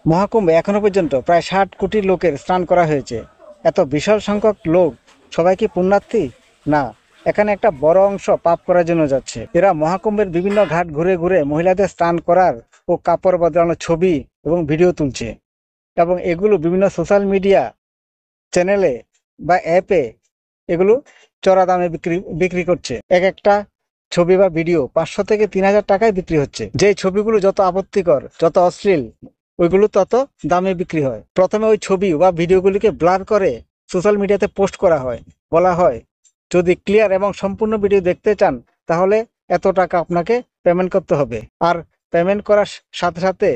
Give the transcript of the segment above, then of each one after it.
মহাকুম্ভে এখনো পর্যন্ত প্রায় 60 কোটি লোকের স্নান করা হয়েছে। এত বিশাল সংখ্যক লোক সবাই কি পুণ্যার্থী? না, এখানে একটা বড় অংশ পাপ করার জন্য যাচ্ছে। এরা মহাকুম্ভের বিভিন্ন ঘাট ঘুরে ঘুরে মহিলাদের স্নান করার ও কাপড় বদলানোর ছবি এবং ভিডিও তুলছে, এবং এগুলো বিভিন্ন সোশ্যাল মিডিয়া চ্যানেলে বা অ্যাপে এগুলো চড়া দামে বিক্রি করছে। এক একটা ছবি বা ভিডিও 500 থেকে 3000 টাকায় বিক্রি হচ্ছে। যে ছবিগুলো যত আপত্তিকর, যত অশ্লীল, ওইগুলো তত দামে বিক্রি হয়। প্রথমে ওই ছবি বা ভিডিওগুলিকে ব্লার করে সোশ্যাল মিডিয়াতে পোস্ট করা হয়। বলা হয়, যদি ক্লিয়ার এবং সম্পূর্ণ ভিডিও দেখতে চান তাহলে এত টাকা আপনাকে পেমেন্ট করতে হবে। আর পেমেন্ট করার সাথে সাথে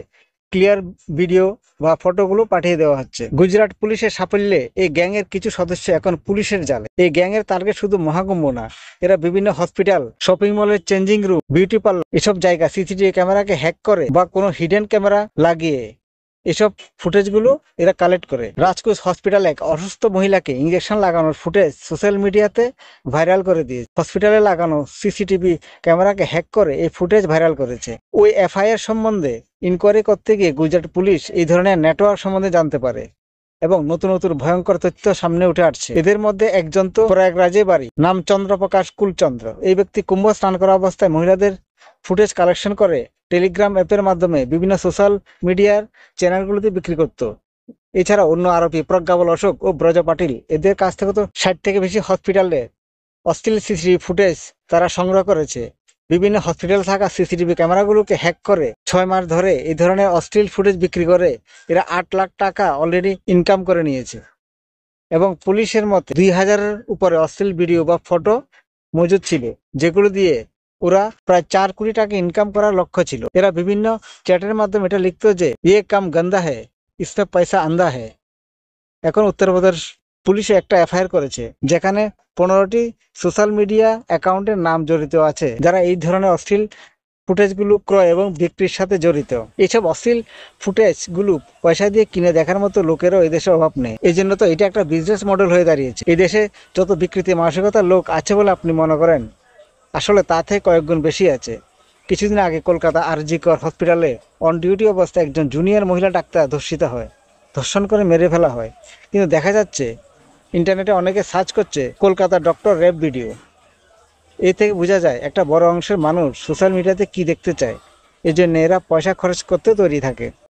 ক্লিয়ার ভিডিও বা ফটোগুলো পাঠিয়ে দেওয়া হচ্ছে। গুজরাট পুলিশের সাফল্যে এই গ্যাংয়ের কিছু সদস্য এখন পুলিশের জালে। এই গ্যাংয়ের টার্গেট শুধু মহাকুম্ভ না, এরা বিভিন্ন হসপিটাল, শপিং মলের চেঞ্জিং রুম, বিউটি পার্লার, এসব জায়গা সিসিটিভি ক্যামেরাকে হ্যাক করে বা কোনো হিডেন ক্যামেরা লাগিয়ে এসব ফুটেজগুলো এরা কালেক্ট করে। রাজকোট হসপিটালে এক অসুস্থ মহিলাকে ইঞ্জেকশন লাগানোর ফুটেজ সোশ্যাল মিডিয়াতে ভাইরাল করে দিয়েছে। হসপিটালে লাগানো সিসিটিভি ক্যামেরাকে হ্যাক করে এই ফুটেজ ভাইরাল করেছে। ওই এফআইআর সম্বন্ধে ইনকোয়ারি করতে গিয়ে গুজরাট পুলিশ এই ধরনের নেটওয়ার্ক সম্বন্ধে জানতে পারে এবং নতুন নতুন ভয়ঙ্কর তথ্য সামনে উঠে আসছে। এদের মধ্যে একজন তো প্রয়াগরাজে বাড়ি, নাম চন্দ্রপ্রকাশ কুলচন্দ্র। এই ব্যক্তি কুম্ভ স্নান করা অবস্থায় মহিলাদের ফুটেজ কালেকশন করে টেলিগ্রাম অ্যাপের মাধ্যমে বিভিন্ন সোশ্যাল মিডিয়ার চ্যানেলগুলোতে বিক্রি করত। এছাড়া অন্য আরোপী প্রজ্ঞাবল অশোক ও ব্রজ পাটিল, এদের কাছ থেকে তো 60 থেকে বেশি হসপিটালে অশ্লীল সিসিটিভি ফুটেজ তারা সংগ্রহ করেছে। বিভিন্ন হসপিটালে থাকা সিসিটিভি ক্যামেরাগুলোকে হ্যাক করে 6 মাস ধরে এই ধরনের অশ্লীল ফুটেজ বিক্রি করে এরা 8 লাখ টাকা অলরেডি ইনকাম করে নিয়েছে। এবং পুলিশের মতে 2000-এর উপরে অশ্লীল ভিডিও বা ফটো মজুদ ছিল, যেগুলো দিয়ে ওরা প্রায় 4 কোটি টাকা ইনকাম করার লক্ষ্য ছিল। এরা বিভিন্ন চ্যাটের মাধ্যমে এটা লিখতো যে ইয়ে কাম গন্দা হ্যায়, ইসমে পয়সা আন্দা হ্যায়। এখন উত্তরপ্রদেশ পুলিশে একটা এফআইআর করেছে, যেখানে 15টি সোশ্যাল মিডিয়া অ্যাকাউন্টের নাম জড়িত আছে, যারা এই ধরনের অশ্লীল ফুটেজগুলো ক্রয় এবং বিক্রির সাথে জড়িত। এইসব অশ্লীল ফুটেজগুলো পয়সা দিয়ে কিনে দেখার মতো লোকেরও এই দেশে অভাব নেই। এই জন্য তো এটা একটা বিজনেস মডেল হয়ে দাঁড়িয়েছে। এই দেশে যত বিকৃতি মানসিকতার লোক আছে বলে আপনি মনে করেন, আসলে তা থেকে কয়েক গুণ বেশি আছে। কিছুদিন আগে কলকাতা আরজি কর হসপিটালে অন ডিউটি অবস্থায় একজন জুনিয়র মহিলা ডাক্তার ধর্ষিত হয়, ধর্ষণ করে মেরে ফেলা হয়। কিন্তু দেখা যাচ্ছে ইন্টারনেটে অনেকে সার্চ করছে কলকাতা ডক্টর রেপ ভিডিও। এই থেকে বোঝা যায় একটা বড় অংশের মানুষ সোশ্যাল মিডিয়াতে কি দেখতে চায়। এই জন্য এরা পয়সা খরচ করতে তৈরি থাকে।